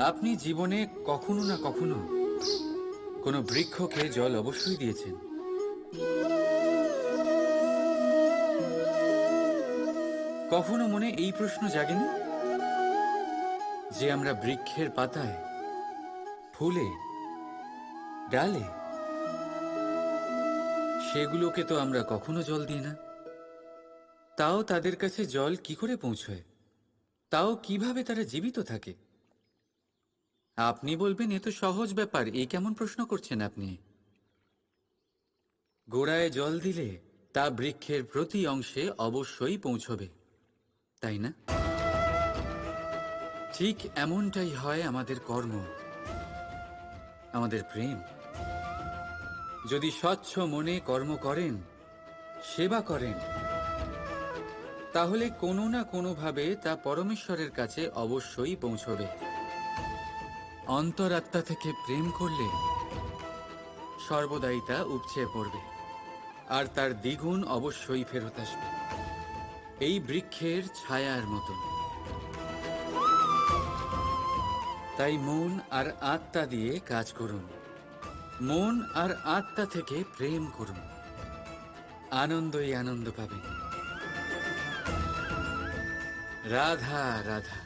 আপনি জীবনে কখনো না কখনো কোনো বৃক্ষকে জল অবশ্যই দিয়েছেন। কখনো মনে এই প্রশ্ন জাগেনি যে আমরা বৃক্ষের পাতায়, ফুলে, ডালে সেগুলোকে তো আমরা কখনো জল দিই না। তাও তাদের কাছে জল কি করে পৌঁছয়? তাও কিভাবে তারা জীবিত থাকে? আপনি বলবেন এ তো সহজ ব্যাপার, এই কেমন প্রশ্ন করছেন আপনি? গোড়ায় জল দিলে তা বৃক্ষের প্রতি অংশে অবশ্যই পৌঁছবে, তাই না? ঠিক এমনটাই হয় আমাদের কর্ম, আমাদের প্রেম। যদি স্বচ্ছ মনে কর্ম করেন, সেবা করেন, তাহলে কোনো না কোনোভাবে তা পরমেশ্বরের কাছে অবশ্যই পৌঁছবে। অন্তরাত্মা থেকে প্রেম করলে সর্বদাই তা উপচে পড়বে, আর তার দ্বিগুণ অবশ্যই ফেরত আসবে, এই বৃক্ষের ছায়ার মতন। তাই মন আর আত্মা দিয়ে কাজ করুন, মন আর আত্মা থেকে প্রেম করুন, আনন্দই আনন্দ পাবেন। রাধা রাধা।